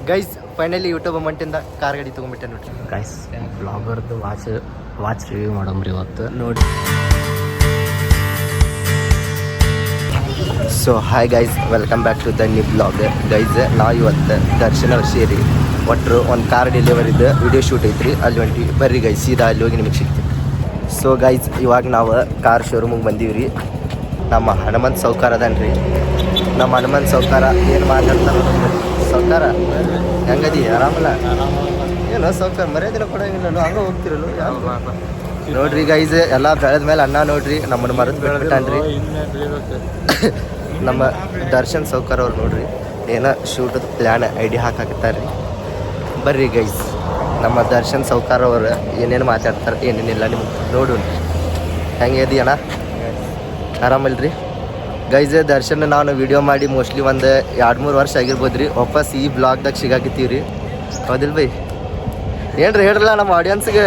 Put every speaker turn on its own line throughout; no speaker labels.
Guys finally YouTube ಅಮೌಂಟಿಂದ car ಗಾಡಿ ತೊಗೊಂಡ್ಬಿಟ್ಟೆ ನೋಡ್ರಿ ಗೈಸ್. ಬ್ಲಾಗರ್ದು ವಾಚ್ ರಿವ್ಯೂ ಮಾಡಮ್ರಿ ಇವತ್ತು ನೋಡಿ. So hi guys, welcome back to the new blog. Guys ನಾವು ಇವತ್ತು ದರ್ಶನ ಸೇರಿ ಒಟ್ಟರು ಒಂದು ಕಾರ್ ಡೆಲಿವರಿದು ವಿಡಿಯೋ ಶೂಟ್ ಐತ್ರಿ, ಅಲ್ಲಿ ಹೊಂಟಿ ಬರ್ರಿ ಗೈಸ್, ಸೀದಾ ಅಲ್ಲಿ ಹೋಗಿ ನಿಮಗೆ ಸಿಗ್ತೀವಿ. ಸೊ ಗೈಸ್ ಇವಾಗ ನಾವು ಕಾರ್ ಶೋರೂಮಿಗೆ ಬಂದೀವಿ ರೀ. ನಮ್ಮ ಹನುಮಂತ್ ಸೌಕಾರ ಅದನ್ರಿ, ನಮ್ಮ ಹನುಮಂತ್ ಸೌಕಾರ ಏನು ಮಾತಾಡ್ತಾರೆ ಸೌಕಾರ, ಹೆಂಗದಿ ಆರಾಮಲ್ಲ? ಏನೋ ಸೌಕಾರ ಮರ್ಯಾದಿನ ಕೊಡೋಂಗಿಲ್ಲ, ಹಂಗೆ ಹೋಗ್ತಿರಲ್ಲ ನೋಡ್ರಿ ಗೈಸ್. ಎಲ್ಲ ಬೆಳೆದ ಮೇಲೆ ಅಣ್ಣ ನೋಡ್ರಿ ನಮ್ಮನ್ನು ಮರೆತು ಬಿಟ್ಬಿಟ್ಟಾನ್ರಿ ನಮ್ಮ ದರ್ಶನ್ ಸೌಕಾರ ಅವ್ರು ನೋಡ್ರಿ, ಏನೋ ಶೂಟದ ಪ್ಲ್ಯಾನ್ ಐಡಿಯಾ ಹಾಕಾಕತ್ತಾರೆ. ಬರ್ರಿ ಗೈಸ್, ನಮ್ಮ ದರ್ಶನ್ ಸೌಕಾರ ಅವರು ಏನೇನು ಮಾತಾಡ್ತಾರೆ ಏನೇನಿಲ್ಲ ನಿಮ್ಗೆ ನೋಡು. ಹೆಂಗೆ ಇದೀ ಅಣ್ಣ, ಆರಾಮಲ್ರಿ ಗೈಸ್? ದರ್ಶನ್ ನಾನು ವಿಡಿಯೋ ಮಾಡಿ ಮೋಸ್ಟ್ಲಿ ಒಂದು 2-3 ವರ್ಷ ಆಗಿರ್ಬೋದು ರೀ. ವಾಪಸ್ ಈ ಬ್ಲಾಗ್ದಾಗ ಸಿಗಾಕಿತ್ತೀವಿ ರೀ, ಹೌದಿಲ್ಲ ಬೈ? ಏನ್ರಿ ಹೇಳ್ರಲ್ಲ ನಮ್ಮ ಆಡಿಯನ್ಸ್ಗೆ.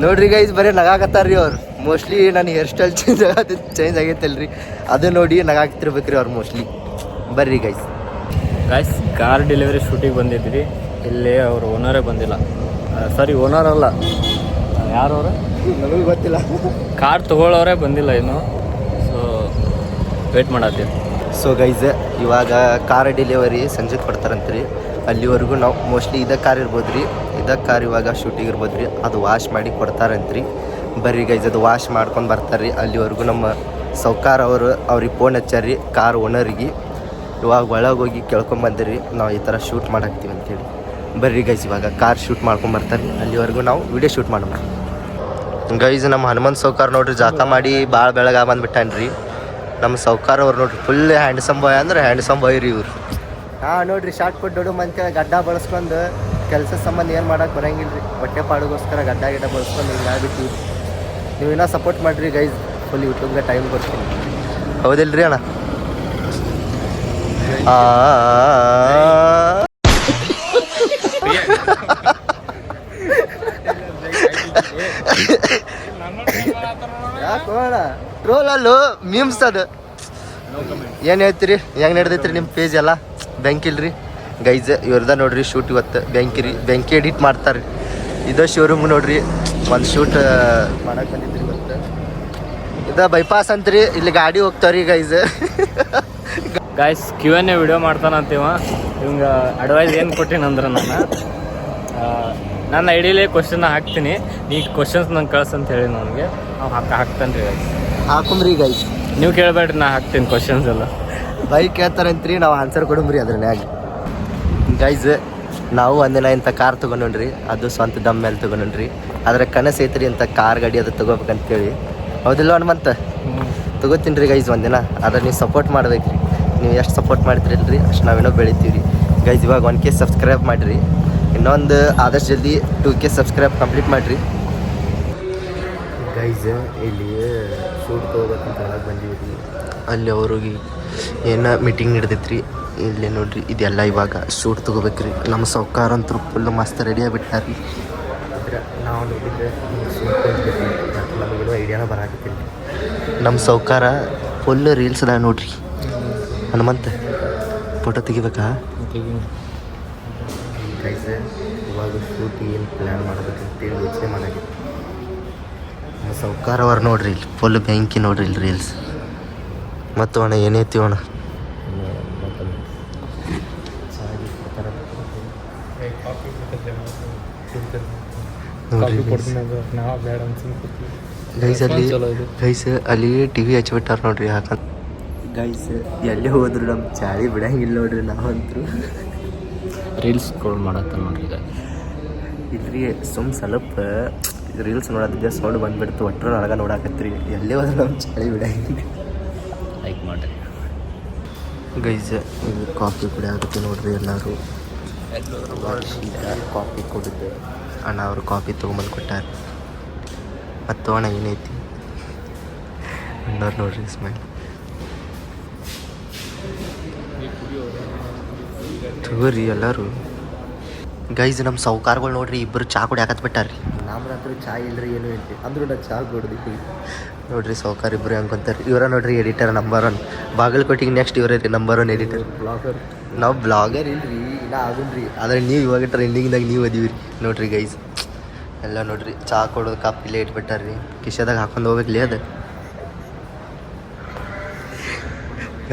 ನೋಡ್ರಿ ಗೈಸ್ ಬರೀ ನಗಾಕತ್ತಾರ್ರಿ ಅವ್ರು. ಮೋಸ್ಟ್ಲಿ ನನ್ನ ಹೇರ್ ಸ್ಟೈಲ್ ಚೇಂಜ್ ಆಗೈತಲ್ರಿ, ಅದು ನೋಡಿ ನಗಾಕ್ತಿರ್ಬೇಕ್ರಿ ಅವ್ರು ಮೋಸ್ಟ್ಲಿ. ಬರ್ರಿ ಗೈಸ್.
ಕಾರ್ ಡೆಲಿವರಿ ಶೂಟಿಗೆ ಬಂದಿದ್ರಿ. ಇಲ್ಲಿ ಅವ್ರು ಓನರೇ ಬಂದಿಲ್ಲ, ಸಾರಿ ಓನರ್ ಅಲ್ಲ, ಯಾರವ್ರ
ನಮಗೆ ಗೊತ್ತಿಲ್ಲ.
ಕಾರ್ ತೊಗೊಳ್ಳೋರೇ ಬಂದಿಲ್ಲ ಇನ್ನು, ಸೊ ವೇಟ್ ಮಾಡತ್ತೀವಿ.
ಸೊ ಗೈಸ್ ಇವಾಗ ಕಾರ್ ಡೆಲಿವರಿ ಸಂಜೆ ಕೊಡ್ತಾರಂತ್ರಿ. ಅಲ್ಲಿವರೆಗೂ ನಾವು ಮೋಸ್ಟ್ಲಿ ಇದೇ ಕಾರ್ ಇರ್ಬೋದು ರೀ, ಇದೇ ಕಾರ್ ಇವಾಗ ಶೂಟಿಂಗ್ ಇರ್ಬೋದು ರೀ, ಅದು ವಾಶ್ ಮಾಡಿ ಕೊಡ್ತಾರಂತ್ರಿ. ಬರ್ರಿ ಗೈಸ್, ಅದು ವಾಶ್ ಮಾಡ್ಕೊಂಡು ಬರ್ತಾರೆ ರೀ. ಅಲ್ಲಿವರೆಗೂ ನಮ್ಮ ಸೌಕಾರ ಅವ್ರಿಗೆ ಫೋನ್ ಹಚ್ಚಾರಿ ಕಾರ್ ಓನರಿಗೆ. ಇವಾಗ ಒಳಗೆ ಹೋಗಿ ಕೇಳ್ಕೊಂಬಂದಿರಿ ನಾವು ಈ ಥರ ಶೂಟ್ ಮಾಡಾಕ್ತೀವಿ ಅಂತೇಳಿ. ಬರ್ರಿ ಗೈಸ್ ಇವಾಗ ಕಾರ್ ಶೂಟ್ ಮಾಡ್ಕೊಂಬರ್ತಾರೆ ರೀ, ಅಲ್ಲಿವರೆಗೂ ನಾವು ವಿಡಿಯೋ ಶೂಟ್ ಮಾಡೋಣ ಗೈಸ್. ನಮ್ಮ ಹನುಮಂತ್ ಸೌಕಾರ ನೋಡ್ರಿ ಜಾತ ಮಾಡಿ ಭಾಳ ಬೆಳಗ್ಗೆ ಬಂದುಬಿಟ್ಟಾನ್ರಿ. ನಮ್ಮ ಸೌಕಾರ ಅವ್ರು ನೋಡ್ರಿ ಫುಲ್ ಹ್ಯಾಂಡ್ಸಮ್ ಬಾಯ್ ಅಂದ್ರೆ ಹ್ಯಾಂಡ್ಸಮ್ ಬಾಯ್ ರೀ ಇವ್ರು. ಹಾಂ ನೋಡ್ರಿ, ಶಾರ್ಟ್ ಪುಟ್ ದೊಡ್ಡ ಮಂತ್ಯ ಗಡ್ಡ ಬಳಸ್ಕೊಂಡು ಕೆಲಸ ಸಂಬಂಧ ಏನು ಮಾಡೋಕೆ ಬರೋಂಗಿಲ್ಲ ರೀ. ಹೊಟ್ಟೆ ಪಾಡಿಗೋಸ್ಕರ ಗಡ್ಡ ಬಳಸ್ಕೊಂಡು ಹಿಂಗೆ ಆಗ್ಬಿಟ್ಟು ನೀವು ಇನ್ನೂ ಸಪೋರ್ಟ್ ಮಾಡಿರಿ ಗೈಸ್. ಫುಲ್ ಯೂಟ್ಯೂಬ್ಗೆ ಟೈಮ್ ಕೊಡ್ತೀನಿ, ಹೌದಿಲ್ಲ ರೀ ಅಣ್ಣ? ಯಾಕೋಣ ಟ್ರೋಲ್ ಅಲ್ಲೂ ಮೀಮ್ಸ್ ಅದು. ಏನು ಹೇಳ್ತೀರಿ, ಹೆಂಗೆ ನಡೆದೈತ್ರಿ ನಿಮ್ಮ ಪೇಜ್ ಎಲ್ಲ? ಬೆಂಕಿಲ್ರಿ ಗೈಸ್, ಇವ್ರದ ನೋಡ್ರಿ ಶೂಟ್ ಇವತ್ತು ಬೆಂಕಿ ಎಡಿಟ್ ಮಾಡ್ತಾರೆ. ಇದು ಶೋರೂಮ್ ನೋಡ್ರಿ, ಒಂದು ಶೂಟ್ ಮಾಡಕ್ಕೆ ಬಂದಿದ್ರಿ ಇವತ್ತು. ಇದು ಬೈಪಾಸ್ ಅಂತ್ರಿ, ಇಲ್ಲಿ ಗಾಡಿ ಹೋಗ್ತಾವ್ರಿ ಗೈಸ್.
Q&A ವಿಡಿಯೋ ಮಾಡ್ತಾನಂತೀವ. ಇವಂಗೆ ಅಡ್ವೈಸ್ ಏನು ಕೊಟ್ಟಿನಂದ್ರೆ ನನ್ನ ಐಡಿಯಲ್ಲೇ ಕ್ವಶನ್ ಹಾಕ್ತೀನಿ, ನೀ ಕ್ವಶನ್ಸ್ ನಂಗೆ ಕಳ್ಸಂತ ಹೇಳಿ ನನಗೆ, ನಾವು ಹಾಕ್ತಾನೆ ರೀ ಗೈಸ್.
ಹಾಕುಮ್ರಿ ಗೈಸ್,
ನೀವು ಕೇಳಬೇಡ್ರಿ, ನಾ ಹಾಕ್ತೀನಿ ಕ್ವಶನ್ಸ್ ಎಲ್ಲ.
ಬೈ ಕೇಳ್ತಾರಂತ್ರಿ, ನಾವು ಆನ್ಸರ್ ಕೊಡುಮ್ರಿ ಅದ್ರನ್ಯಾಗ. ಗೈಸ್ ನಾವು ಒಂದಿನ ಇಂಥ ಕಾರ್ ತೊಗೊಂಡ್ರಿ, ಅದು ಸ್ವಂತ ದಮ್ ಮೇಲೆ ತೊಗೊಂಡ್ರಿ. ಅದ್ರ ಕನಸು ಐತ್ರಿ ಅಂತ ಕಾರ್ ಗಾಡಿ ಅದು ತೊಗೋಬೇಕಂತೇಳಿ, ಹೌದಿಲ್ಲ ಹನುಮಂತ? ತೊಗೋತೀನಿ ರೀ ಗೈಸ್ ಒಂದಿನ. ಅದ್ರ ನೀವು ಸಪೋರ್ಟ್ ಮಾಡ್ಬೇಕ್ರಿ, ನೀವು ಎಷ್ಟು ಸಪೋರ್ಟ್ ಮಾಡ್ತೀರಲ್ರಿ ಅಷ್ಟು ನಾವೇನೋ ಬೆಳಿತೀವಿ ರೀ ಗೈಸ್. ಇವಾಗ 1K ಸಬ್ಸ್ಕ್ರೈಬ್ ಮಾಡಿರಿ, ಇನ್ನೊಂದು ಆದಷ್ಟು ಜಲ್ದಿ 2K ಸಬ್ಸ್ಕ್ರೈಬ್ ಕಂಪ್ಲೀಟ್ ಮಾಡಿರಿ ಗೈಸ್. ಇಲ್ಲಿ ಶೂಟ್ ತೊಗೋಬೇಕಂತ ಒಳಗೆ ಬಂದೀವಿ ರೀ. ಅಲ್ಲಿ ಅವ್ರಿಗೆ ಏನೋ ಮೀಟಿಂಗ್ ನಡೆದೈತ್ರಿ. ಇಲ್ಲಿ ನೋಡ್ರಿ ಇದೆಲ್ಲ ಇವಾಗ ಶೂಟ್ ತೊಗೋಬೇಕ್ರಿ. ನಮ್ಮ ಸೌಕಾರ ಅಂತೂ ಫುಲ್ ಮಸ್ತ್ ರೆಡಿ ಆಗಿಬಿಟ್ಟಾರ್ರಿ. ನಾವು ನೋಡಿದ್ರೆ ನಮಗೇನೋ ಐಡಿಯಾನ ಬರಾಕತ್ತೀನಿ. ನಮ್ಮ ಸೌಕಾರ ಫುಲ್ ರೀಲ್ಸ್ ಅದ ನೋಡ್ರಿ. ಹನುಮಂತ ಫೋಟೋ ತೆಗಿಬೇಕಾ ಗೈಸ್? ಇವಾಗ ಶೂಟ್ ಏನು ಪ್ಲ್ಯಾನ್ ಮಾಡಬೇಕಂತೇಳಿ ಯೋಚನೆ ಮಾಡಾಗಿ ನಮ್ಮ ಸೌಕಾರ ಅವ್ರು ನೋಡ್ರಿ ಇಲ್ಲಿ ಫುಲ್ ಬೆಂಕಿ ನೋಡ್ರಿ ಇಲ್ಲಿ ರೀಲ್ಸ್. ಮತ್ತು ಅಣ್ಣ ಏನೈತಿ ಅಣ್ಣ ಗೈಸ್ ಅಲ್ಲಿ TV ಹಚ್ಚಿಬಿಟ್ಟಾರ ನೋಡ್ರಿ. ಯಾಕಂತ ಗೈಸ್ ಎಲ್ಲಿ ಹೋದ್ರು ನಮ್ಮ ಚಾಳಿ ಬಿಡಂಗಿಲ್ಲ ನೋಡ್ರಿ. ನಾವಂತರೂ
ರೀಲ್ಸ್ ಸ್ಕ್ರೋಲ್ ಮಾಡತ್ತ ನೋಡ್ರಿ.
ಇಲ್ರಿ ಸ್ವಲ್ಪ ರೀಲ್ಸ್ ನೋಡೋದಿದ್ದೆ ಸೌಂಡ್ ಬಂದ್ಬಿಡ್ತು, ಒಟ್ಟರು ನನಗೆ ನೋಡಾಕತ್ರಿ. ಎಲ್ಲೇ ಹೋದ್ರೆ ನಮ್ಮ ಚಾಳಿ ಬಿಡಂಗಿಲ್ಲ.
ಲೈಕ್ ಮಾಡಿರಿ
ಗೈಸ್. ಇದು ಕಾಫಿ ಕುಡಿಯಾಕತ್ತಿ ನೋಡ್ರಿ ಎಲ್ಲರೂ. ಕಾಫಿ ಕುಡಿದು ಅಣ್ಣ ಅವರು ಕಾಫಿ ತೊಗೊಂಬಂದು ಕೊಟ್ಟಾರ. ಮತ್ತು ಅಣ್ಣ ಏನೈತಿ ಅಣ್ಣವ್ರು ನೋಡ್ರಿ ಸ್ಮೈಲ್ ತಗೋರಿ ಎಲ್ಲರೂ. ಗೈಸ್ ನಮ್ಮ ಸೌಕಾರ್ಗಳು ನೋಡ್ರಿ ಇಬ್ಬರು ಚಾ ಕುಡಿಯಾಕತ್ ಬಿಟ್ಟಾರ್ರಿ. ನಮ್ದಂತೂ ಚಾ ಇಲ್ರಿ ಏನು ಇಲ್ರಿ, ಅಂದ್ರೂ ನಾ ಚಾ ಕುಡ್ದು ನೋಡ್ರಿ ಸೌಕಾರ ಇಬ್ಬರು ಹೆಂಗೊಂತಾರೆ. ಇವರ ನೋಡ್ರಿ ಎಡಿಟರ್ ನಂಬರ್ 1 ಬಾಗಲಕೋಟಿಗೆ. ನೆಕ್ಸ್ಟ್ ಇವರೇ ರೀ ನಂಬರ್ 1 ಎಡಿಟರ್. ಬ್ಲಾಗರ್ ನಾವು ಬ್ಲಾಗರ್ ಇಲ್ರಿ. ಇನ್ನೂ ಆಗುನ್ರಿ ಆದರೆ ನೀವು ಇವಾಗ ಟ್ರೆಂಡಿಂಗ್ದಾಗ ನೀವು ಅದೀವಿ ರೀ ನೋಡ್ರಿ ಗೈಸ್ ಎಲ್ಲ ನೋಡ್ರಿ ಚಹಾ ಕೊಡೋದು ಕಪ್ ಇಲ್ಲೇ ಇಟ್ಬಿಟ್ಟಾರ್ರಿ ಕಿಶೆದಾಗ ಹಾಕೊಂಡು ಹೋಗ್ಬೇಕ್ಲಿ ಅದು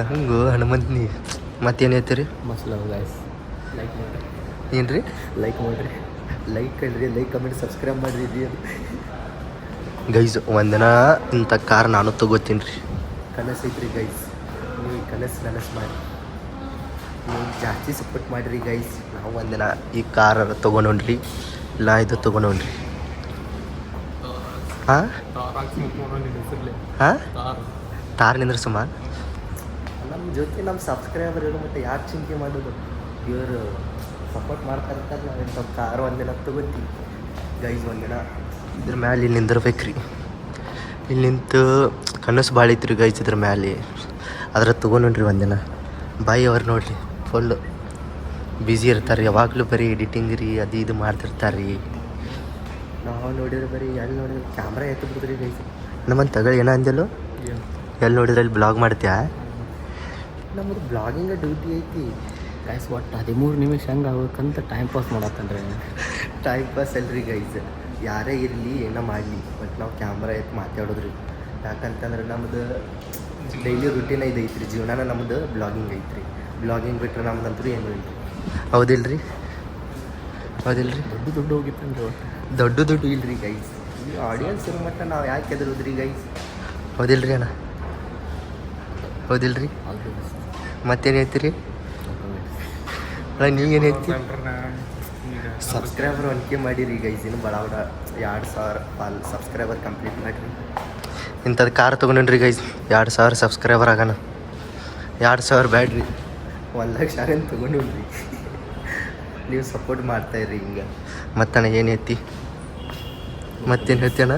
ಹಂಗು ಹನುಮಂತ ನೀ ಮತ್ತೇನು ಹೇಳ್ತೀರಿ
ಮಸ್ತ್ ಲವ್ ಗೈಸ್ ಲೈಕ್ ಮಾಡಿರಿ
ಏನು ರೀ
ಲೈಕ್ ಮಾಡಿರಿ
ಲೈಕ್ ಅಲ್ರಿ ಲೈಕ್ ಕಮೆಂಟ್ ಸಬ್ಸ್ಕ್ರೈಬ್ ಮಾಡಿರಿ ಗೈಸ್ ಒಂದಿನ ಇಂಥ ಕಾರ್ ನಾನು ತೊಗೋತೀನಿ ರೀ ಕನಸು ಐತ್ರಿ ಗೈಸ್ ನೀವು ಕನಸು ಮಾಡಿ ನೀವು ಜಾಸ್ತಿ ಸಪೋರ್ಟ್ ಮಾಡಿರಿ ಗೈಸ್ ನಾವು ಒಂದಿನ ಈ ಕಾರ್ ತೊಗೊಂಡೋಣ್ರಿ ಇಲ್ಲ ಇದು ತೊಗೊಂಡೋಣ್ರಿ ಹಾಂ ಹಾಂ ತಾರ್ ನಿಂದ್ರೆ ಸುಮ ನಮ್ಮ ಜೊತೆ ನಮ್ಮ ಸಬ್ಸ್ಕ್ರೈಬರ್ ಇರೋ ಮತ್ತು ಯಾರು ಚಿಂತೆ ಮಾಡೋದು ಇವರು ಸಪೋರ್ಟ್ ಮಾಡ್ತಾ ಇರ್ತಾರೆ ನಾವು ಇಂಥ ಕಾರ್ ಒಂದಿನ ತೊಗೋತೀವಿ ಗೈಸ್ ಒಂದಿನ ಇದ್ರ ಮ್ಯಾಲೆ ಇಲ್ಲಿ ನಿಂದಿರ್ಬೇಕು ರೀ ಇಲ್ಲಿ ನಿಂತು ಕನಸು ಭಾಳ ಐತ್ರಿ ಗೈಸ್ ಇದ್ರ ಮ್ಯಾಲೆ ಅದ್ರ ತೊಗೊಂಡ್ರಿ ಒಂದಿನ ಬಾಯಿ ಅವ್ರು ನೋಡ್ರಿ ಫುಲ್ಲು ಬ್ಯುಸಿ ಇರ್ತಾರೆ ಯಾವಾಗಲೂ ಬರೀ ಎಡಿಟಿಂಗ್ ರೀ ಅದು ಇದು ಮಾಡ್ತಿರ್ತಾರೆ ರೀ ನಾವು ನೋಡಿದ್ರೆ ಬರೀ ಎಲ್ಲಿ ನೋಡಿದ್ರೆ ಕ್ಯಾಮ್ರಾ ಎತ್ತು ಬಿಡ್ತೀರಿ ಗೈಸ್ ನಮ್ಮನ್ನು ತಗೊಳ್ಳಿ ಏನೋ ಅಂದೆಲ್ಲೋ ಎಲ್ಲಿ ನೋಡಿದ್ರೆ ಅಲ್ಲಿ ಬ್ಲಾಗ್ ಮಾಡ್ತೀಯಾ ನಮ್ಮದು ಬ್ಲಾಗಿಂಗ ಡ್ಯೂಟಿ ಐತಿ
ಗೈಸ್ ಒಟ್ಟು 13 ನಿಮಿಷ ಹೆಂಗೆ ಆಗ್ಬೇಕಂತ ಟೈಮ್ ಪಾಸ್ ಮಾಡತ್ತನ್ರಿ
ಟೈಮ್ ಪಾಸ್ ಅಲ್ರಿ ಗೈಸ್ ಯಾರೇ ಇರಲಿ ಏನೋ ಮಾಡಲಿ ಬಟ್ ನಾವು ಕ್ಯಾಮ್ರಾ ಎತ್ತು ಮಾತಾಡೋದ್ರಿ ಯಾಕಂತಂದ್ರೆ ನಮ್ಮದು ಡೈಲಿ ರುಟೀನ್ ಇದು ಐತ್ರಿ ಜೀವನ ನಮ್ಮದು ಬ್ಲಾಗಿಂಗ್ ಐತ್ರಿ ಬ್ಲಾಗಿಂಗ್ ಬಿಟ್ಟರೆ ನಮ್ದಂತೂ ಏನೂ ಇಲ್ಲ ಹೌದಿಲ್ರಿ ಹೌದಿಲ್ರಿ
ದೊಡ್ಡ ಹೋಗಿತ್ತಂದ್ರೆ ಒಟ್ಟು
ದೊಡ್ಡ ಇಲ್ರಿ ಗೈಸ್ ಈ ಆಡಿಯನ್ಸ್ ಇರೋ ಮಟ್ಟ ನಾವು ಯಾಕೆ ಎದುರುದ್ರಿ ಗೈಸ್ ಹೌದಿಲ್ರಿ ಅಣ್ಣ ಹೌದಿಲ್ರಿ ಮತ್ತೇನು ಹೇಳ್ತೀರಿ ಅಣ್ಣ ನೀವೇನು ಹೇಳ್ತೀರಿ ಸಬ್ಸ್ಕ್ರೈಬರ್ ಒನ್ಕೆ ಮಾಡಿರಿ ಗೈಸ್ ಇನ್ನು ಬಡ 2,000 ಸಬ್ಸ್ಕ್ರೈಬರ್ ಕಂಪ್ಲೀಟ್ ಮಾಡಿರಿ ಇಂಥದ್ದು ಕಾರ್ ತೊಗೊಂಡ್ರಿ ಗೈಸ್ 2,000 ಸಬ್ಸ್ಕ್ರೈಬರ್ ಆಗೋಣ 2,000 ಬ್ಯಾಡ್ರಿ 1,00,000 ಏನು ತೊಗೊಂಡ್ರಿ ನೀವು ಸಪೋರ್ಟ್ ಮಾಡ್ತಾಯಿರಿ ಹಿಂಗೆ ಮತ್ತಣ್ಣ ಏನು ಐತಿ ಮತ್ತೇನು ಹೇಳ್ತಿ ಅಣ್ಣ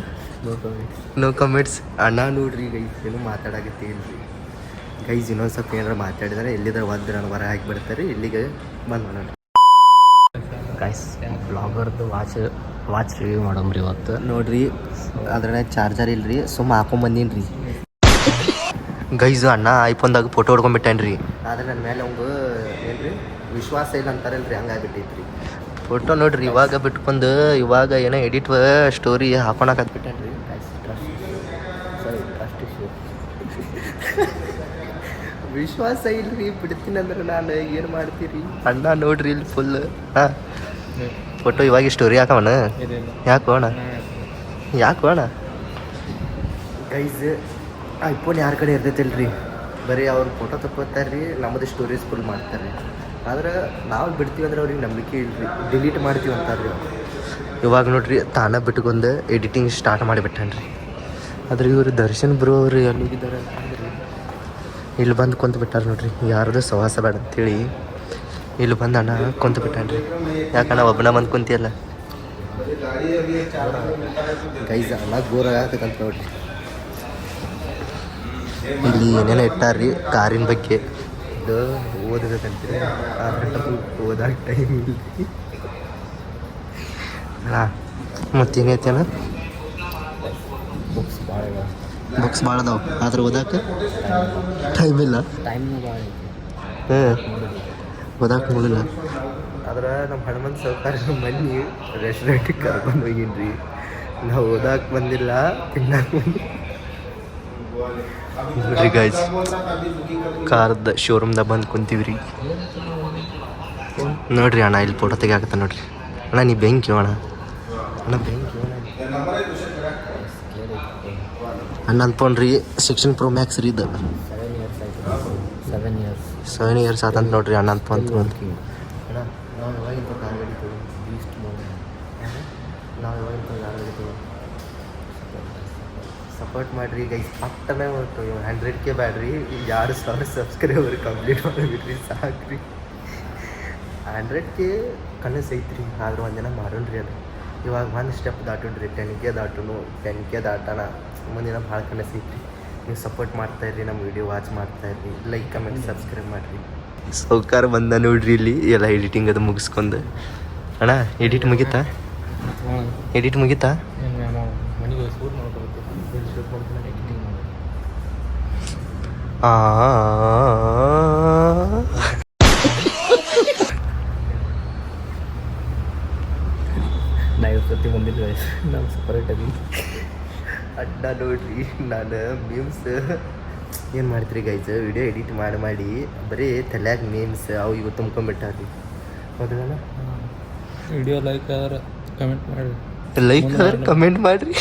ನೋ ಕಮೆಂಟ್ಸ್ ಅಣ್ಣ ನೋಡ್ರಿ ಗೈಸ್ ಏನು ಮಾತಾಡಕತ್ತಿ ಇಲ್ರಿ ಗೈಸ್ ಇನ್ನೊಂದು ಸ್ವಲ್ಪ ಏನಾರು ಮಾತಾಡಿದ್ರೆ ಎಲ್ಲಿದ್ರೆ ಒಂದು ನಾನು ಹೊರ ಹಾಕಿಬಿಡ್ತಾರೆ ಇಲ್ಲಿಗೆ ಬಂದು ನೋಡೋಣ
ಗೈಸ್ ಬ್ಲಾಗರ್ದು ವಾಚ್ ರಿವ್ಯೂ ಮಾಡಮ್ರಿ ಇವತ್ತು
ನೋಡ್ರಿ ಅದ್ರಾಗ ಚಾರ್ಜರ್ ಇಲ್ರಿ ಸುಮ್ಮ ಹಾಕೊಂಬಂದೀನಿ ರೀ ಗೈಸ್ ಅಣ್ಣ ಐಫೋನ್ದಾಗ ಫೋಟೋ ಹೊಡ್ಕೊಂಡ್ಬಿಟ್ಟೇನ್ರಿ ಆದ್ರೆ ನನ್ನ ಮೇಲೆ ಅವಂಗ ಏನು ರೀ ವಿಶ್ವಾಸ ಇಲ್ಲ ಅಂತಾರಲ್ರಿ ಹಂಗಾಗ್ಬಿಟ್ಟೈತ್ರಿ ಫೋಟೋ ನೋಡ್ರಿ ಇವಾಗ ಬಿಟ್ಕೊಂಡು ಇವಾಗ ಏನೋ ಎಡಿಟ್ ಸ್ಟೋರಿ ಹಾಕೊಳಕತ್ಬಿಟ್ಟೇನ್ರಿ
ಟ್ರಸ್ಟ್ ಇಶ್ಯೂ
ವಿಶ್ವಾಸ ಇಲ್ರಿ ಬಿಡ್ತೀನಿ ಅಂದ್ರೆ ನಾನು ಏನು ಮಾಡ್ತೀರಿ ಅಣ್ಣ ನೋಡ್ರಿ ಇಲ್ಲಿ ಫುಲ್ ಹಾಂ ಫೋಟೋ ಇವಾಗ ಸ್ಟೋರಿ ಹಾಕವಣ ಯಾಕೋ ಅಣ್ಣ ಗೈಸ್ ಐಫೋನ್ ಯಾರ ಕಡೆ ಇರ್ತೈತಿಲ್ರಿ ಬರೀ ಅವ್ರು ಫೋಟೋ ತಕ್ಕೋತಾರೆ ರೀ ನಮ್ಮದು ಸ್ಟೋರೇಜ್ ಫುಲ್ ಮಾಡ್ತಾರೆ ರೀ ಆದ್ರೆ ನಾವು ಬಿಡ್ತೀವಿ ಅಂದ್ರೆ ಅವ್ರಿಗೆ ನಂಬಿಕೆ ಇಲ್ರಿ ಡಿಲೀಟ್ ಮಾಡ್ತೀವಿ ಅಂತಾರೆ ರೀ ಇವಾಗ ನೋಡ್ರಿ ತಾನೇ ಬಿಟ್ಕೊಂಡು ಎಡಿಟಿಂಗ್ ಸ್ಟಾರ್ಟ್ ಮಾಡಿಬಿಟ್ಟನ್ರಿ ಆದ್ರೆ ಇವರು ದರ್ಶನ್ ಬ್ರೋ ಅವ್ರು ಎಲ್ಲಿಗಿದ್ದಾರೆ ಅಂತಂದ್ರಿ ಇಲ್ಲಿ ಬಂದು ಕುಂತು ಬಿಟ್ಟಾರ ನೋಡ್ರಿ ಯಾರ್ದು ಸವಾಸ ಬೇಡ ಅಂತೇಳಿ ಇಲ್ಲಿ ಬಂದು ಅಣ್ಣ ಕುಂತು ಬಿಟ್ಟಾನ್ರಿ ಯಾಕಣ್ಣ ಒಬ್ಬನ ಬಂದು ಕುಂತಿಯಲ್ಲ ಗೈಸ್ ಅಣ್ಣ ಬೋರ್ ಆಗತ್ತಂತ ನೋಡ್ರಿ ಇಲ್ಲಿ ಏನೇನೋ ಇಟ್ಟಾರ್ರಿ ಕಾರಿನ ಬಗ್ಗೆ ಇದು ಓದಬೇಕಂತೀರಿ ಆದ್ರೆ ಓದಾಕ ಟೈಮ್ ಇಲ್ರಿ ಅಣ್ಣ ಮತ್ತೇನೈತೆ ಅಣ್ಣ ಬುಕ್ಸ್ ಭಾಳ ಅದಾವ ಆದ್ರೆ ಓದಾಕ ಟೈಮ್ ಇಲ್ಲ ಓದಾಕ ಮುಗಿಲ್ಲ ಆದ್ರೆ ನಮ್ಮ ಹನುಮಂತ ಸರ್ಕಾರ ಮನೆ ರೆಸ್ಟೋರೆಂಟಿಗೆ ಕರ್ಕೊಂಡು ಹೋಗಿನ್ರಿ ನಾವು ಓದಾಕ ಬಂದಿಲ್ಲ ತಿನ್ನಕ್ಕೆ ಬಂದು ನೋಡ್ರಿ ಗೈಸ್ ಕಾರ್ದ ಶೋರೂಮ್ದಾಗ ಬಂದು ಕುಂತೀವ್ರಿ ನೋಡ್ರಿ ಅಣ್ಣ ಇಲ್ಲಿ ಫೋಟೋ ತೆಗಿಯಾಕತ್ತ ನೋಡ್ರಿ ಅಣ್ಣ ನೀ ಬೆಂಕಿ ಅಣ್ಣ ಬೆಂಕಿ ಅಣ್ಣ ಅನ್ಕೊಂಡ್ರಿ 16 Pro Max ರೀ ಇದು 7 ಇಯರ್ಸ್ ಆತಂತ ನೋಡ್ರಿ ಅಣ್ಣ ಅಂತ ಅಣ್ಣ ನಾವು ಯಾವಾಗಿಂತ ಕಾರ್ ಗಾಡಿ ಸಪೋರ್ಟ್ ಮಾಡಿರಿ ಗೈಸ್ ಪಟ್ಟನೆ ಹೊರಟು 100K ಬ್ಯಾಡ್ರಿ 2,000 ಸಬ್ಸ್ಕ್ರೈಬರ್ ಕಂಪ್ಲೀಟ್ ಮಾಡಿಬಿಟ್ರಿ ಸಾಕ್ರಿ 100K ಕನಸು ಐತ್ರಿ ಆದ್ರೆ ಒಂದಿನ ಮಾಡೋಣ್ರಿ ಅದು ಇವಾಗ ಒಂದು ಸ್ಟೆಪ್ ದಾಟೋಣ್ರಿ 10K ದಾಟೋಣ ಮುಂದಿನ ಭಾಳ ಕನಸು ಐತ್ರಿ ನೀವು ಸಪೋರ್ಟ್ ಮಾಡ್ತಾಯಿರ್ರಿ ನಮ್ಮ ವಿಡಿಯೋ ವಾಚ್ ಮಾಡ್ತಾಯಿರ್ರಿ ಲೈಕ್ ಕಮೆಂಟ್ ಸಬ್ಸ್ಕ್ರೈಬ್ ಮಾಡಿರಿ ಸೌಕಾರ ಬಂದ ನೋಡ್ರಿ ಇಲ್ಲಿ ಎಲ್ಲ ಎಡಿಟಿಂಗ್ ಅದು ಮುಗಿಸ್ಕೊಂಡು ಅಣ್ಣ ಎಡಿಟ್ ಮುಗೀತಾ
ಜೊತೆ ಬಂದಿಲ್ಲ ನಾನು ಸಪರೇಟ್ ಅದೀನಿ.
ಅಡ್ಡ ನೋಡ್ರಿ ನಾನು ಮೀಮ್ಸ್ ಏನು ಮಾಡ್ತೀರಿ ಗೈಸ್, ವಿಡಿಯೋ ಎಡಿಟ್ ಮಾಡಿ ಬರೀ ತಲ್ಯಾಗ ಮೀಮ್ಸ್ ಅವು ಇವು ತುಂಬ್ಕೊಂಡ್ಬಿಟ್ಟಾರ್ರಿ. ಹೌದಲ್ಲ?
ವಿಡಿಯೋ ಲೈಕ್ ಆದ್ರೆ ಕಮೆಂಟ್ ಮಾಡಿ,
ಲೈಕ್ ಆದ್ರೆ ಕಮೆಂಟ್ ಮಾಡಿರಿ.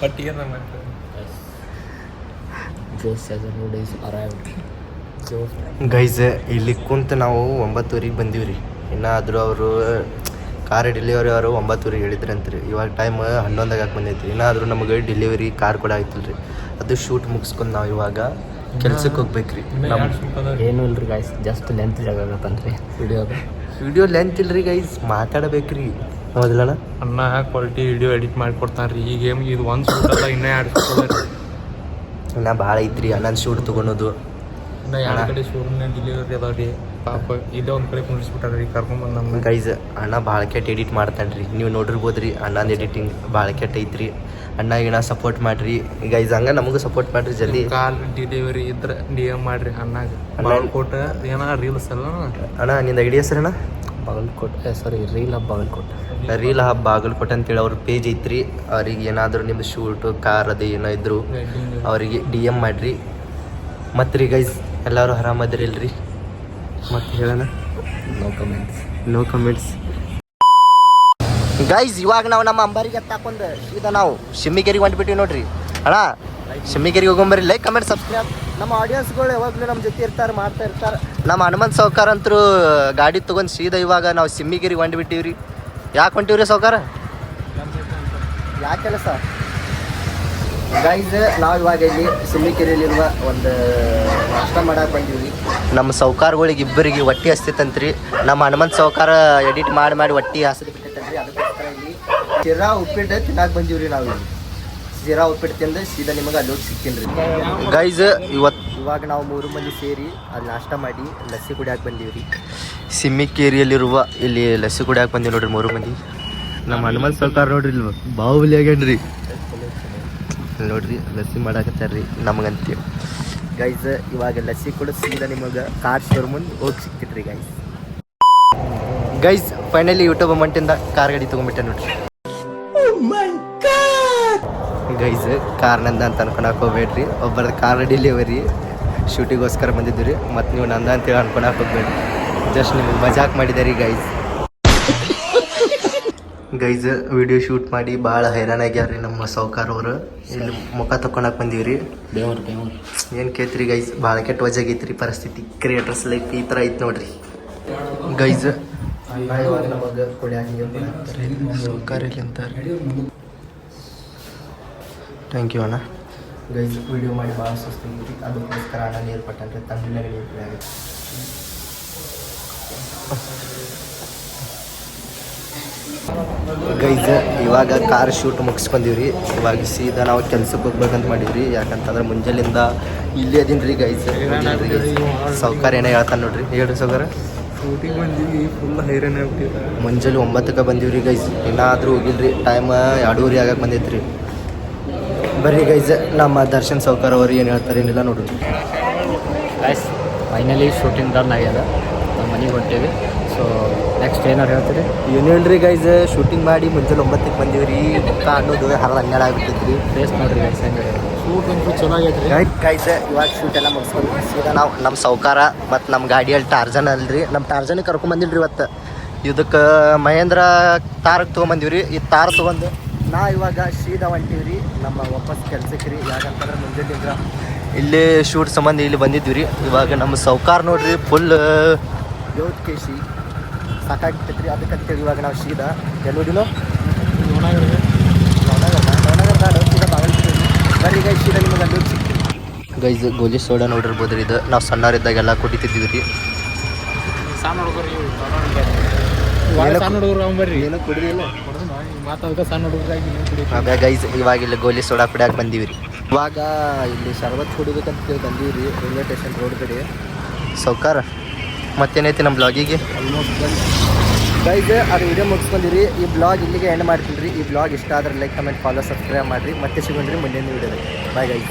ಪಟ್ಟಿಗೆ ಮಾಡ್ತಾರೆ.
ಗೈಸ್ ಇಲ್ಲಿ ಕುಂತು ನಾವು 9:00 ಬಂದೀವಿ. ಇನ್ನಾದರೂ ಅವರು ಕಾರ್ ಡೆಲಿವರಿ ಅವರು 9:00 ಹೇಳಿದ್ರಂತ್ರಿ. ಇವಾಗ ಟೈಮ್ 11 ಬಂದೈತಿ. ಇನ್ನಾದರೂ ನಮಗೆ ಡೆಲಿವರಿ ಕಾರ್ ಕೂಡ ಆಯ್ತಿಲ್ರಿ. ಅದು ಶೂಟ್ ಮುಗಿಸ್ಕೊಂಡು ನಾವು ಇವಾಗ ಕೆಲ್ಸಕ್ಕೆ ಹೋಗ್ಬೇಕ್ರಿ.
ಏನೂ ಇಲ್ರಿ ಗೈಸ್, ಜಸ್ಟ್ ಲೆಂತ್ ಜಾಗ ಆಗತ್ತಂತ್ರಿ
ವಿಡಿಯೋ ಲೆಂತ್ ಇಲ್ರಿ ಗೈಸ್, ಮಾತಾಡಬೇಕ್ರಿ. ಹೌದಿಲ್ಲಣ್ಣ?
ಅನ್ನ ಕ್ವಾಲಿಟಿ ವಿಡಿಯೋ ಎಡಿಟ್ ಮಾಡಿಕೊಡ್ತಾನೆ ರೀ. ಈಗ ಇದು ಒಂದು ಶೂಟ್ ಅಲ್ಲ, ಇನ್ನೂ 2 ಶೂಟ್
ಇನ್ನ ಭಾಳ ಐತ್ರಿ ಅಣ್ಣನ ಶೂಟ್ ತೊಗೊಳೋದು.
ಇನ್ನೂ 2 ಕಡೆ ಶೋರೂಮ್ನಾಗ ಡೆಲಿವರಿ ಅದಾವ ರೀ. ಪಾಪ ಇಲ್ಲೇ ಒಂದು ಕಡೆ ಕುಂಡಿಸ್ಬಿಟ್ಟಾರೆ ರೀ, ಕರ್ಕೊಂಬಂದು ನಮ್ಮ
ಗೈಸ್. ಅಣ್ಣ ಭಾಳ ಕೆಟ್ಟ ಎಡಿಟ್ ಮಾಡ್ತಾನೆ ರೀ, ನೀವು ನೋಡಿರ್ಬೋದು ರೀ. ಅಣ್ಣನ ಎಡಿಟಿಂಗ್ ಭಾಳ ಕೆಟ್ಟ ಐತ್ರಿ. ಅಣ್ಣ ಈಗ ಸಪೋರ್ಟ್ ಮಾಡಿರಿ ಗೈಸ್, ಹಂಗೆ ನಮಗೂ ಸಪೋರ್ಟ್ ಮಾಡಿರಿ ಜಲ್ದಿ.
ಕಾಲ್ ಡೆಲಿವರಿ ಇದ್ರೆ DM ಮಾಡಿರಿ ಅಣ್ಣಾಗ. ಬಾಗಲಕೋಟೆ ಏನೋ ರೀಲ್ಸ್ ಅಲ್ಲ
ಅಣ್ಣ, ನಿಂದ ಐಡಿ ಹೆಸರಣ್ಣ?
Bagalkote, sorry Reel Hub Bagalkote.
Reel Hub Bagalkote ಅಂತೇಳಿ ಅವ್ರ ಪೇಜ್ ಐತ್ರಿ. ಅವ್ರಿಗೆ ಏನಾದರೂ ನಿಮ್ದು ಶೂಟು ಕಾರ್ ಅದು ಏನೋ ಇದ್ರು ಅವರಿಗೆ DM ಮಾಡಿರಿ. ಮತ್ತು ರೀ ಗೈಸ್, ಎಲ್ಲರೂ ಆರಾಮದಿರಿಲ್ರಿ? ಮತ್ತೆ ಹೇಳೋಣ, ನೋ ಕಮೆಂಟ್ಸ್ ಗೈಸ್. ಇವಾಗ ನಾವು ನಮ್ಮ ಅಂಬಾರಿಗೆ ತಾಕೊಂಡು ಸೀದಾ ನಾವು ಶಿಮ್ಮಿಗೇರಿಗೆ ಹೊಂಟ್ಬಿಟ್ಟಿವಿ ನೋಡ್ರಿ. ಅಣ್ಣ ಶಿಮ್ಮಿಗೇರಿಗೆ ಹೋಗೊಂಬರ್ರಿ. Like comment subscribe. ನಮ್ಮ ಆಡಿಯನ್ಸ್ಗಳು ಯಾವಾಗಲೂ ನಮ್ಮ ಜೊತೆ ಇರ್ತಾರೆ, ಮಾಡ್ತಾ ಇರ್ತಾರೆ. ನಮ್ಮ ಹನುಮಂತ್ ಸಾವ್ಕಾರ ಅಂತರೂ ಗಾಡಿ ತೊಗೊಂಡು ಸೀದಾ ಇವಾಗ ನಾವು ಶಿಮ್ಮಿಗೇರಿಗೆ ಹೊಂಟ್ಬಿಟ್ಟಿವಿ ರೀ. ಯಾಕೆ ಹೊಂಟಿವಿ ರೀ ಸಾವ್ಕಾರ? ಯಾಕೆ ಕೆಲಸ ಗೈಸ್? ನಾವು ಇವಾಗ ಇಲ್ಲಿ ಶಿಮ್ಮಿಕೆರೆಯಲ್ಲಿರುವ ಒಂದು ನಾಷ್ಟ ಮಾಡಕ್ಕೆ ಬಂದೀವಿ. ನಮ್ಮ ಸೌಕಾರಗಳಿಗೆ ಇಬ್ಬರಿಗೆ ಹೊಟ್ಟೆ ಹಸ್ತಿತ್ತಂತ್ರಿ. ನಮ್ಮ ಹನುಮಂತ್ ಸಾವ್ಕಾರ ಎಡಿಟ್ ಮಾಡಿ ಹೊಟ್ಟೆ ಹಸಿದು ಬಿಟ್ಟಿತ್ತಂತ್ರಿ. ಅದಕ್ಕೋಸ್ಕರ ಇಲ್ಲಿ ಶಿರಾ ಉಪ್ಪಿಟ್ಟು ತಿನ್ನಕ್ಕೆ ಬಂದೀವಿ ರೀ. ನಾವು ಇಲ್ಲಿ ಶಿರಾ ಉಪ್ಪಿಟ್ಟು ತಿಂದು ಸೀದಾ ನಿಮಗೆ ಅಲ್ಲಿ ಹೋಗಿ ಸಿಕ್ತೀನಿ ರೀ ಗೈಸ್. ಇವಾಗ ನಾವು 3 ಮಂದಿ ಸೇರಿ ಅಲ್ಲಿ ನಾಷ್ಟ ಮಾಡಿ ಲಸ್ಸಿ ಕುಡಿಯಕ್ಕೆ ಬಂದೀವಿ ರೀ. ಶಿಮ್ಮಿಕೇರಿಯಲ್ಲಿರುವ ಇಲ್ಲಿ ಲಸ್ಸಿ ಕುಡಿಯಕ್ಕೆ ಬಂದೀವಿ ನೋಡ್ರಿ 3 ಮಂದಿ. ನಮ್ಮ ಹನುಮಂತ್ ಸಾವ್ಕಾರ ನೋಡ್ರಿ ಇಲ್ಲಿ ಬಾಹುಬಲಿ ಆಗ್ಯಾನ್ರಿ ನೋಡ್ರಿ. ಲಸ್ಸಿ ಮಾಡಾಕತ್ತಾರ್ರಿ ನಮಗಂತೀವಿ ಗೈಸ್. ಇವಾಗ ಲಸ್ಸಿ ಕೂಡ ಸೀದಾ ನಿಮಗೆ ಕಾರ್ ಶೋರ್ ಮುಂದೆ ಹೋಗಿ ಸಿಕ್ತಿದ್ರಿ ಗೈಸ್. ಗೈಸ್ ಫೈನಲಿ ಯೂಟ್ಯೂಬ್ ಅಮೌಂಟಿಂದ ಕಾರ್ ಗಾಡಿ ತೊಗೊಂಡ್ಬಿಟ್ಟೆ ನೋಡ್ರಿ ಗೈಸ್. ಕಾರ್ನಂದ ಅಂತ ಅನ್ಕೊಳಕ್ಕೆ ಹೋಗ್ಬೇಡ್ರಿ. ಒಬ್ಬರದ ಕಾರ್ ಡೆಲಿವರಿ ಶೂಟಿಗೋಸ್ಕರ ಬಂದಿದ್ದು ರೀ. ಮತ್ತು ನೀವು ನಂದ ಅಂತೇಳಿ ಅನ್ಕೊಳಕ್ಕೆ ಹೋಗ್ಬೇಡ್ರಿ. ಜಸ್ಟ್ ನಿಮ್ಗೆ ಮಜಾಕ್ ಮಾಡಿದಾರಿ ಗೈಸ್. ಗೈಸ್ ವಿಡಿಯೋ ಶೂಟ್ ಮಾಡಿ ಭಾಳ ಹೈರಾಣಾಗ್ಯಾರ ನಮ್ಮ ಸಾವ್ಕಾರ ಅವರು. ಇಲ್ಲಿ ಮುಖ ತಕ್ಕೊಳಕ್ಕೆ ಬಂದೀವಿ ರೀ. ಏನು ಕೇಳ್ತೀರಿ ಗೈಸ್, ಭಾಳ ಕೆಟ್ಟ ವಜಾಗೈತ್ರಿ ಪರಿಸ್ಥಿತಿ. ಕ್ರಿಯೇಟರ್ಸ್ ಲೈಫ್ ಈ ಥರ ಐತೆ ನೋಡ್ರಿ ಗೈಸ್. ಇವಾಗ ನಮಗೆ ಕುಡಿಯಾಕ ಸಾವ್ಕಾರಲ್ಲಿ ಅಂತಾರೆ. ಥ್ಯಾಂಕ್ ಯು ಅಣ್ಣ. ಗೈಸ್ ವಿಡಿಯೋ ಮಾಡಿ ಭಾಳ ಸುಸ್ತಾಗಿರಿ. ಅದಕ್ಕೋಸ್ಕರ ಅಣ್ಣ ನೀರು ಪಟ್ಟಂದ್ರೆ ತಣ್ಣಗೆ ನೀರು ಆಗುತ್ತೆ ಗೈಸ್. ಇವಾಗ ಕಾರ್ ಶೂಟ್ ಮುಗಿಸ್ಕೊಂಡೀವಿ ರೀ. ಇವಾಗ ಸೀದಾ ನಾವು ಕೆಲ್ಸಕ್ಕೆ ಹೋಗ್ಬೇಕಂತ ಮಾಡೀವಿ. ಯಾಕಂತಂದ್ರೆ ಮುಂಜಾನಿಂದ ಇಲ್ಲೇ ಅದೀನಿ ರೀ ಗೈಸ್. ಸಾವ್ಕಾರ ಏನೇ ಹೇಳ್ತಾನೆ ನೋಡ್ರಿ. ಹೇಳ್ರಿ ಸಾವ್ಕಾರ.
ಶೂಟಿಂಗ್ ಬಂದೀವಿ, ಫುಲ್ ಹೈರಾಣ ಆಗ್ಬಿಟ್ಟಿದೆ.
ಮುಂಜಾನೆ 9ಕ್ಕೆ ಬಂದೀವಿ ರೀ ಗೈಸ್. ಇನ್ನಾದರೂ ಹೋಗಿಲ್ರಿ. ಟೈಮ್ 2:30 ಆಗಕ್ಕೆ ಬಂದೈತೆ ರೀ. ಬರ್ರಿ ಗೈಸ್, ನಮ್ಮ ದರ್ಶನ್ ಸಾವ್ಕಾರ ಅವರು ಏನು ಹೇಳ್ತಾರೆ ಏನಿಲ್ಲ ನೋಡ್ರಿ
ಗೈಸ್. ಫೈನಲಿ ಶೂಟಿಂಗ್ ಡನ್ ಆಗ್ಯದ, ನಮ್ಮ ಮನೆಗೆ ಹೊಂಟೀವಿ. ಸೊ ನೆಕ್ಸ್ಟ್ ಏನಾರು ಹೇಳ್ತೀರಿ?
ಏನು ಹೇಳ್ರಿ ಗೈಸ್, ಶೂಟಿಂಗ್ ಮಾಡಿ ಮುಂಜಾನೆ 9ಕ್ಕೆ ಬಂದೀವಿ ರೀ. ಮುಖ ಅನ್ನೋದು 12 ಆಗಿಬಿಟ್ಟಿತ್ತು ರೀ.
ಫೇಸ್ ನೋಡ್ರಿ ಗೈಸ್, ಹೆಂಗೆ ಶೂಟ್ ಅಂತೂ ಚೆನ್ನಾಗೈತೆ ರೀ
ಗೈಸ್. ಇವಾಗ ಶೂಟ್ ಎಲ್ಲ ಮುಗಿಸ್ಕೊಂಡು ಸೀದಾ ನಾವು ನಮ್ಮ ಸಾವ್ಕಾರ ಮತ್ತು ನಮ್ಮ ಗಾಡಿಯಲ್ಲಿ ಟಾರ್ಜನ್ ಅಲ್ರಿ. ನಮ್ಮ ಟಾರ್ಜನಿಗೆ ಕರ್ಕೊಂಬಂದಿಲ್ಲ ರೀ ಇವತ್ತು. ಇದಕ್ಕೆ ಮಹೇಂದ್ರ ತಾರಕ್ಕೆ ತೊಗೊಂಬಂದೀವಿ ರೀ. ಈ ತಾರ್ ತೊಗೊಂಡು ನಾವು ಇವಾಗ ಸೀದಾ ಹೊಂಟೀವಿ ರೀ ನಮ್ಮ ವಾಪಸ್ ಕೆಲ್ಸಕ್ಕೆ ರೀ. ಯಾಕಂತಂದ್ರೆ ಮುಂಜಾನೆ ಇಲ್ಲಿ ಶೂಟ್ ಸಂಬಂಧ ಇಲ್ಲಿ ಬಂದಿದ್ವಿ ರೀ. ಇವಾಗ ನಮ್ಮ ಸಾವ್ಕಾರ ನೋಡ್ರಿ ಫುಲ್ ಯೋತ್ ಕೇಸಿ ಸಾಕಾಗಿರ್ತೈತೆ ರೀ. ಅದಕ್ಕಂತೇಳಿ ಇವಾಗ ನಾವು ಸೀದಾ ಎಲ್ಲೋದಿನೋ ಸೀದಾ ಬಾಗಲಕೋಟೆ ಬರ್ರಿ ಗೈಸ್. ಸೀದಾ ನಿಮಗೆ ಅಲ್ಲಿ ಹೋಗಿ ಸಿಗ್ತೀವಿ ಗೈಸ್. ಗೋಲಿ ಸೋಡಾ ನೋಡಿರ್ಬೋದು ರೀ. ಇದು ನಾವು ಸಣ್ಣವರಿದ್ದಾಗೆಲ್ಲ ಕುಡಿತಿದ್ದೀವಿ ರೀ.
ಸಣ್ಣ ಹುಡುಗರು ಬರ್ರಿ,
ಏನೋ ಕುಡಿದಿಲ್ಲ
ಮಾತಾಡ್ಕ ಸಣ್ಣ ಹುಡುಗರಾಗಿ.
ಅದೇ ಗೈಸ್, ಇವಾಗ ಇಲ್ಲಿ ಗೋಲಿ ಸೋಡಾ ಕುಡಿಯಕ್ಕೆ ಬಂದೀವಿ ರೀ. ಇವಾಗ ಇಲ್ಲಿ ಶರ್ಬತ್ ಕುಡಿಬೇಕಂತ ಕೇಳಿ ಬಂದೀವಿ ರೀ ರೈಲ್ವೆ ಸ್ಟೇಷನ್ ರೋಡ್ ಕಡೆ. ಸಾವ್ಕಾರ ಮತ್ತೇನೈತಿ ನಮ್ಮ ಬ್ಲಾಗಿಗೆ? ಗೈಸ್ ಅದು ವಿಡಿಯೋ ಮುಗಿಸ್ಕೊಂಡಿರಿ. ಈ ಬ್ಲಾಗ್ ಇಲ್ಲಿಗೆ ಎಂಡ್ ಮಾಡ್ತೀನಿ ರೀ. ಈ ಬ್ಲಾಗ್ ಇಷ್ಟ ಆದ್ರೆ ಲೈಕ್ ಕಮೆಂಟ್ ಫಾಲೋ ಸಬ್ಸ್ಕ್ರೈಬ್ ಮಾಡಿರಿ. ಮತ್ತೆ ಸಿಗೋಣ್ರಿ ಮುಂದಿನ ವಿಡಿಯೋದಲ್ಲಿ. Bye guys.